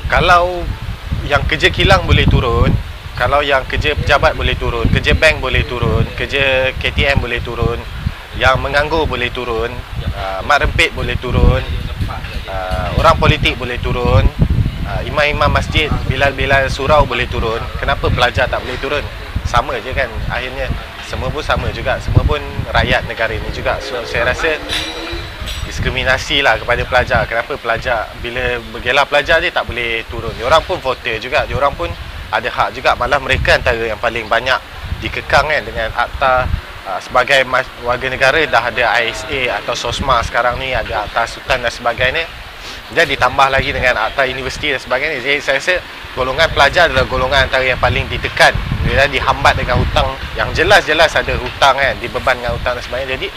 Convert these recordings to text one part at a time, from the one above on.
Kalau yang kerja kilang boleh turun, kalau yang kerja pejabat boleh turun, kerja bank boleh turun, kerja KTM boleh turun, yang menganggur boleh turun, mak rempit boleh turun, orang politik boleh turun, imam-imam masjid, bilal-bilal surau boleh turun. Kenapa pelajar tak boleh turun? Sama je kan akhirnya. Semua pun sama juga, semua pun rakyat negara ini juga. So saya rasa diskriminasi lah kepada pelajar. Kenapa pelajar, bila bergelar pelajar je tak boleh turun? Diorang pun voter juga, diorang pun ada hak juga. Malah mereka antara yang paling banyak dikekang kan dengan akta. Sebagai warga negara dah ada ISA atau SOSMA sekarang ni, ada akta sultan dan sebagainya. Dan ditambah lagi dengan akta universiti dan sebagainya. Jadi saya rasa golongan pelajar adalah golongan antara yang paling ditekan. Dia dihambat dengan hutang yang jelas-jelas ada hutang kan, dibeban dengan hutang dan sebagainya. Jadi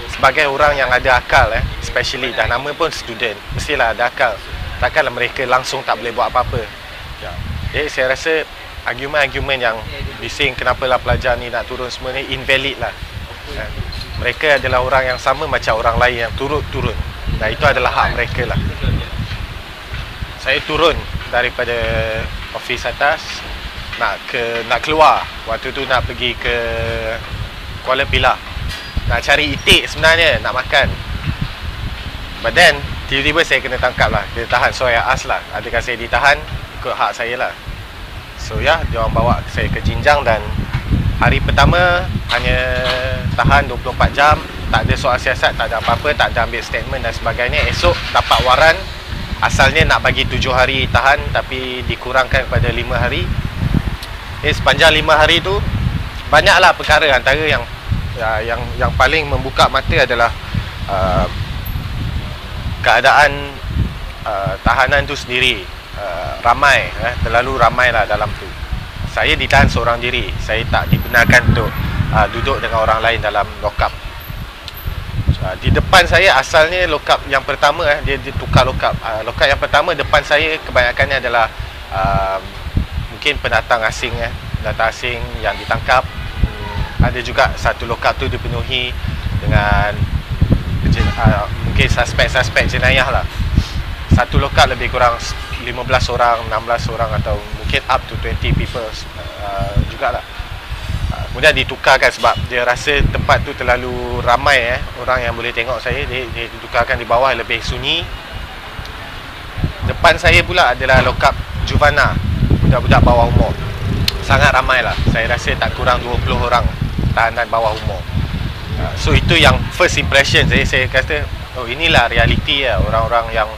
sebagai orang yang ada akal especially dah nama pun student, mestilah ada akal. Takkanlah mereka langsung tak boleh buat apa-apa. Jadi saya rasa argumen-argumen yang bising kenapalah pelajar ni nak turun semua ni invalid lah. Mereka adalah orang yang sama macam orang lain yang turun. Dan itu adalah hak mereka lah. Saya turun daripada ofis atas nak keluar. Waktu tu nak pergi ke Kuala Pilah, nak cari itik sebenarnya, nak makan. But then tiba-tiba saya kena tangkap lah, dia tahan. So I ask lah, adakah saya ditahan? Ikut hak saya lah. So ya, dia orang bawa saya ke Jinjang. Dan hari pertama hanya tahan 24 jam, tak ada soal siasat, tak ada apa-apa, tak ada ambil statement dan sebagainya. Esok dapat waran, asalnya nak bagi 7 hari tahan, tapi dikurangkan kepada 5 hari. Sepanjang 5 hari tu banyaklah perkara. Antara yang paling membuka mata adalah keadaan tahanan tu sendiri. Ramai, terlalu ramai lah dalam tu. Saya ditahan seorang diri. Saya tak dibenarkan untuk duduk dengan orang lain dalam lokap. Di depan saya asalnya lokap yang pertama, dia tukar lokap. Lokap yang pertama depan saya kebanyakannya adalah mungkin pendatang asing, pendatang asing yang ditangkap. Ada juga satu lokap tu dipenuhi dengan mungkin suspek-suspek jenayah lah. Satu lokap lebih kurang 15 orang, 16 orang atau mungkin up to 20 people jugalah. Kemudian ditukarkan sebab dia rasa tempat tu terlalu ramai orang yang boleh tengok saya. Dia ditukarkan di bawah lebih sunyi. Depan saya pula adalah lokap Juvana, budak-budak bawah umur. Sangat ramai lah. Saya rasa tak kurang 20 orang tahanan bawah umur. So itu yang first impression saya kata, oh inilah realiti orang-orang yang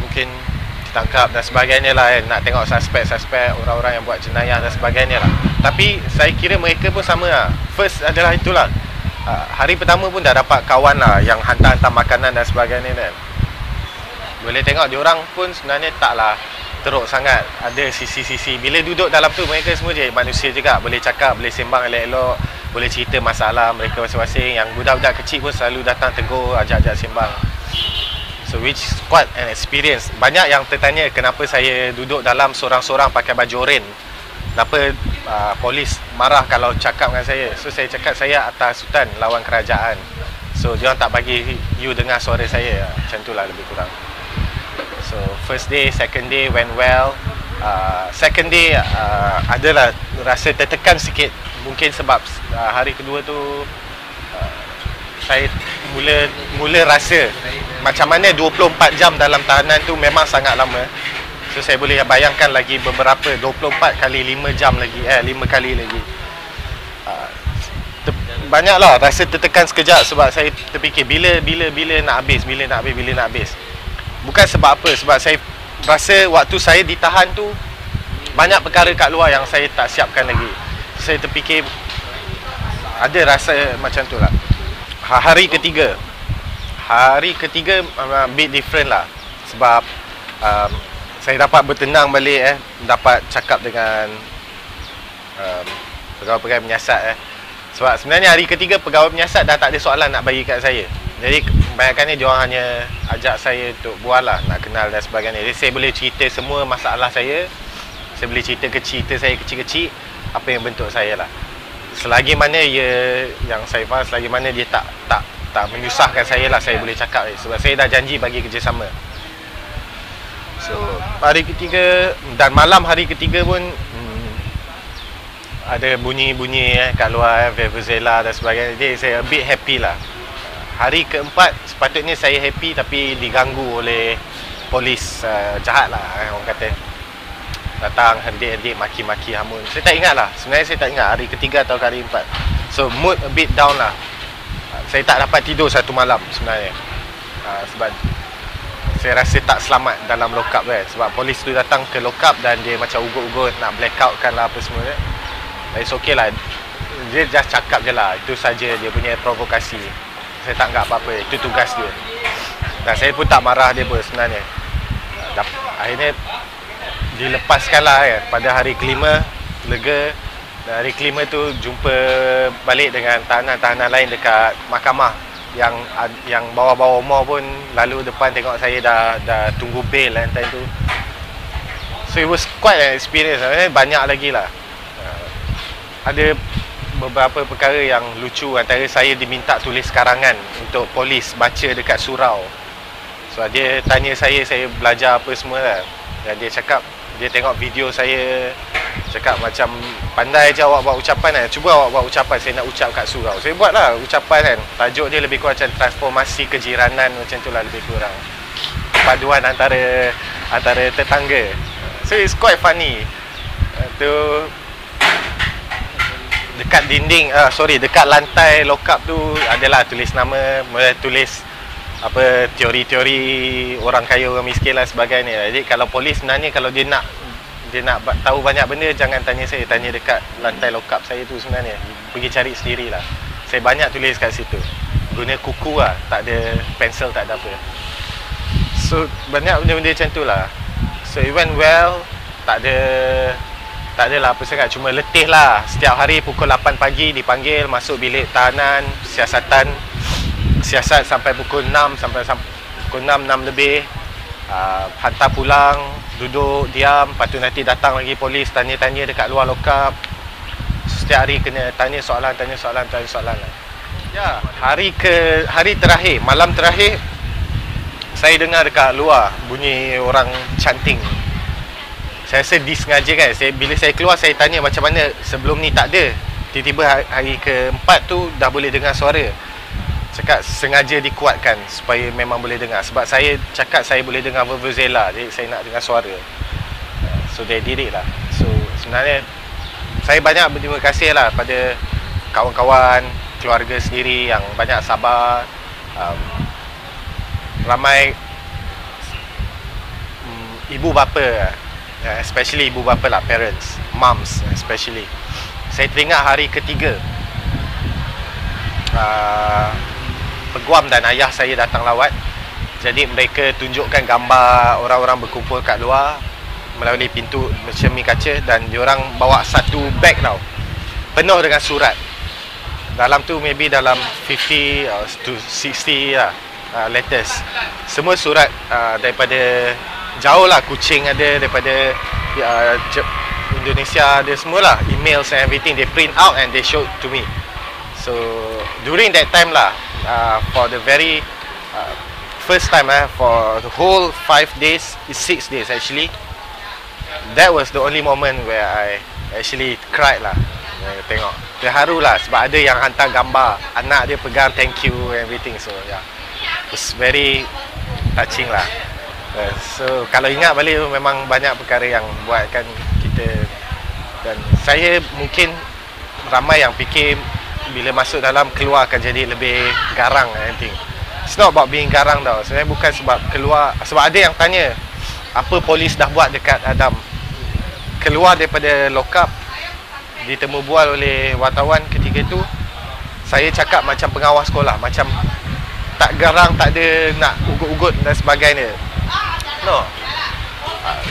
mungkin ditangkap dan sebagainya lah nak tengok suspek-suspek, orang-orang yang buat jenayah dan sebagainya lah. Tapi saya kira mereka pun sama lah. First adalah itulah, hari pertama pun dah dapat kawan lah yang hantar-hantar makanan dan sebagainya kan. Boleh tengok diorang pun sebenarnya taklah teruk sangat. Ada sisi-sisi, bila duduk dalam tu mereka semua je manusia juga, boleh cakap, boleh sembang elok-elok, boleh cerita masalah mereka masing-masing. Yang budak-budak kecil pun selalu datang tegur, ajak-ajak sembang. So which is quite an experience. Banyak yang tertanya kenapa saya duduk dalam sorang-sorang pakai baju oren. Kenapa polis marah kalau cakap dengan saya. So saya cakap saya atas sultan lawan kerajaan. So dia orang tak bagi you dengar suara saya. Macam tu lah lebih kurang. So first day, second day went well. Second day adalah rasa tertekan sikit. Mungkin sebab hari kedua tu saya mula rasa macam mana 24 jam dalam tahanan tu memang sangat lama. So saya boleh bayangkan lagi beberapa 24 kali 5 jam lagi 5 kali lagi. Banyaklah rasa tertekan sekejap sebab saya terfikir bila nak habis. Bukan sebab apa, sebab saya rasa waktu saya ditahan tu banyak perkara kat luar yang saya tak siapkan lagi. Saya terfikir ada rasa macam tu lah. Hari ketiga a bit different lah. Sebab saya dapat bertenang balik dapat cakap dengan pegawai-pegawai penyiasat sebab sebenarnya hari ketiga pegawai penyiasat dah tak ada soalan nak bagi kat saya. Jadi kebanyakannya diorang hanya ajak saya untuk bual lah, nak kenal dan sebagainya. Jadi saya boleh cerita semua masalah saya. Saya boleh cerita saya kecil-kecil, apa yang bentuk saya lah. Selagi mana yang saya faham, selagi mana dia tak menyusahkan saya lah, saya boleh cakap sebab saya dah janji bagi kerjasama. So hari ketiga dan malam hari ketiga pun ada bunyi-bunyi kat luar, vuvuzela dan sebagainya. Jadi saya a bit happy lah. Hari keempat sepatutnya saya happy tapi diganggu oleh polis jahat lah, orang kata. Datang hendik-hendik maki-maki hamun. Saya tak ingat lah. Sebenarnya saya tak ingat hari ketiga atau hari empat. So mood a bit down lah. Saya tak dapat tidur satu malam sebenarnya. Sebab saya rasa tak selamat dalam lockup kan. Sebab polis tu datang ke lockup dan dia macam ugut-ugut nak blackout kan lah apa semua kan. It's okay lah. Dia just cakap je lah. Itu saja dia punya provokasi. Saya tak anggap apa-apa. Itu tugas dia. Dan saya pun tak marah dia pun sebenarnya. Akhirnya dilepaskan lah kan. Pada hari kelima lega. Dan hari kelima tu jumpa balik dengan tahanan-tahanan lain dekat mahkamah. Yang bawa-bawa umur pun lalu depan tengok saya dah tunggu bail lah time tu. So it was quite an experience. Banyak lagi lah. Ada beberapa perkara yang lucu. Antara saya diminta tulis karangan untuk polis baca dekat surau. So dia tanya saya belajar apa semua lah. Dan dia cakap, dia tengok video saya, cakap macam pandai je awak buat ucapan kan. Cuba awak buat ucapan, saya nak ucap kat surau. Saya buat lah ucapan kan. Tajuk dia lebih kurang macam transformasi kejiranan, macam tu lah lebih kurang. Paduan antara tetangga. So it's quite funny. Tu dekat dinding, dekat lantai lockup tu adalah tulis nama, tulis apa teori-teori orang kaya orang miskin lah sebagainya. Jadi kalau polis sebenarnya kalau dia nak tahu banyak benda jangan tanya saya, tanya dekat lantai lockup saya tu sebenarnya. Pergi cari sendirilah. Saya banyak tulis kat situ. Guna kuku lah, tak ada pensel, tak ada apa. So banyak benda-benda macam tu lah. So it went well. Tak adalah apa sangat, cuma letih lah. Setiap hari pukul 8 pagi dipanggil masuk bilik tahanan, siasat sampai pukul 6, sampai pukul 6 lebih. Hantar pulang, duduk, diam. Lepas tu nanti datang lagi polis, tanya-tanya dekat luar lockup. Setiap hari kena tanya soalan lah. Ya, hari terakhir, malam terakhir, saya dengar dekat luar bunyi orang chanting. Saya rasa disengaja kan. Bila saya keluar saya tanya macam mana sebelum ni tak ada. Tiba-tiba hari keempat tu dah boleh dengar suara. Cakap sengaja dikuatkan supaya memang boleh dengar. Sebab saya cakap saya boleh dengar vuvuzela. Jadi saya nak dengar suara. So they did it lah. So sebenarnya saya banyak berterima kasih lah pada kawan-kawan, keluarga sendiri yang banyak sabar. Ramai ibu bapa, especially ibu bapa lah, parents, moms especially. Saya teringat hari ketiga peguam dan ayah saya datang lawat. Jadi mereka tunjukkan gambar orang-orang berkumpul kat luar melalui pintu cermin kaca. Dan diorang bawa satu bag tau, penuh dengan surat. Dalam tu maybe dalam 50 to 60 lah, letters. Semua surat daripada jauh lah. Kuching ada, daripada Indonesia ada, semualah. Emails and everything they print out and they showed to me. So during that time lah, for the very first time for the whole 5 days, 6 days actually, that was the only moment where I actually cried lah. Tengok terharu lah sebab ada yang hantar gambar anak dia pegang thank you and everything. So yeah, it's very touching lah. So kalau ingat balik memang banyak perkara yang buatkan kita, dan saya mungkin ramai yang fikir bila masuk dalam keluar akan jadi lebih garang. I think it's not about being garang tau. Sebenarnya bukan sebab keluar. Sebab ada yang tanya apa polis dah buat dekat Adam. Keluar daripada lockup, ditemu bual oleh wartawan ketika itu, saya cakap macam pengawas sekolah, macam tak garang, tak ada nak ugut-ugut dan sebagainya. No.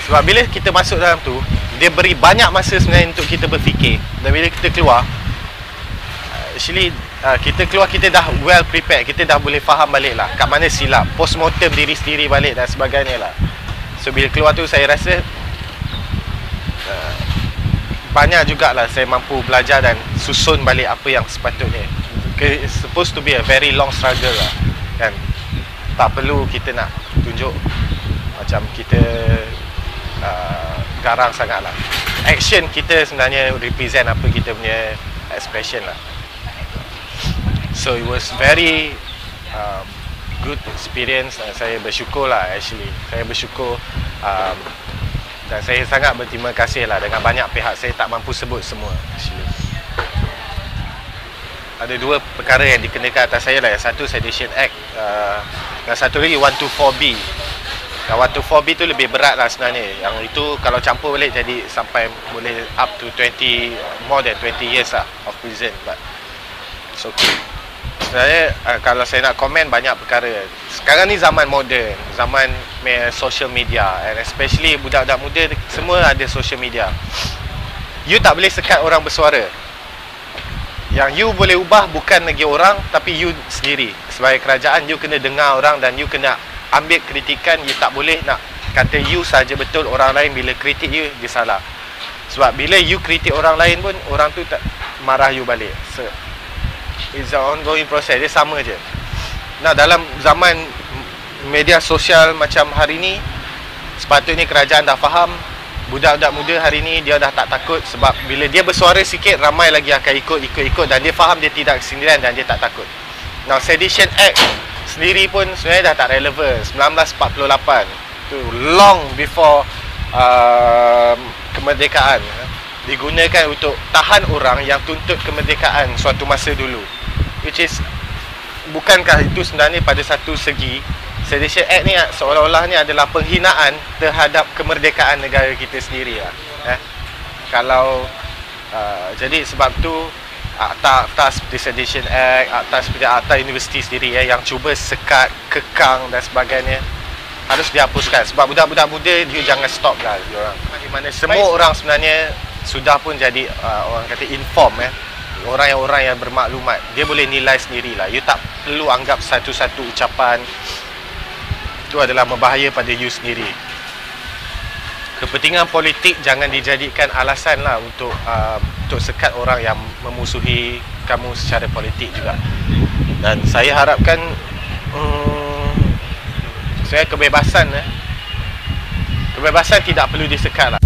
Sebab bila kita masuk dalam tu, dia beri banyak masa sebenarnya untuk kita berfikir. Dan bila kita keluar, actually kita keluar, kita dah well prepared. Kita dah boleh faham balik lah kat mana silap, postmortem diri sendiri balik dan sebagainya lah. So bila keluar tu saya rasa banyak jugalah saya mampu belajar dan susun balik apa yang sepatutnya. It's supposed to be a very long struggle lah kan. Tak perlu kita nak tunjuk macam kita garang sangat lah. Action kita sebenarnya represent apa kita punya expression lah. So it was very good experience. Saya bersyukur lah actually. Saya bersyukur dan saya sangat berterima kasih lah dengan banyak pihak. Saya tak mampu sebut semua actually. Ada dua perkara yang dikenakan atas saya lah. Yang satu Sedition Act, yang satu lagi 124B. Yang 124B tu lebih berat lah sebenarnya. Yang itu kalau campur balik jadi sampai boleh up to more than 20 years lah of prison. But it's okay. Sebenarnya kalau saya nak komen banyak perkara. Sekarang ni zaman moden, zaman social media, and especially budak-budak muda semua ada social media. You tak boleh sekat orang bersuara. Yang you boleh ubah bukan lagi orang, tapi you sendiri. Sebagai kerajaan, you kena dengar orang dan you kena ambil kritikan. You tak boleh nak kata you saja betul, orang lain bila kritik you, dia salah. Sebab bila you kritik orang lain pun, orang tu tak marah you balik. So, it's an ongoing process. Dia sama je. Nah, dalam zaman media sosial macam hari ni, sepatutnya kerajaan dah faham. Budak-budak muda hari ni dia dah tak takut. Sebab bila dia bersuara sikit, ramai lagi akan ikut. Dan dia faham dia tidak sendirian dan dia tak takut. Now, Sedition Act sendiri pun sebenarnya dah tak relevan. 1948 tu long before kemerdekaan, digunakan untuk tahan orang yang tuntut kemerdekaan suatu masa dulu. Which is, bukankah itu sebenarnya pada satu segi Sedition Act ni seolah-olah ni adalah penghinaan terhadap kemerdekaan negara kita sendiri lah. Kalau jadi sebab tu akta seperti Sedition Act, akta seperti akta universiti sendiri yang cuba sekat, kekang dan sebagainya harus dihapuskan. Sebab budak-budak muda dia jangan stop lah diorang. Di mana semua orang sebenarnya sudah pun jadi orang kata inform orang yang bermaklumat. Dia boleh nilai sendirilah. You tak perlu anggap satu-satu ucapan itu adalah membahaya pada you sendiri. Kepentingan politik jangan dijadikan alasan lah untuk sekat orang yang memusuhi kamu secara politik juga. Dan saya harapkan kebebasan tidak perlu disekat lah.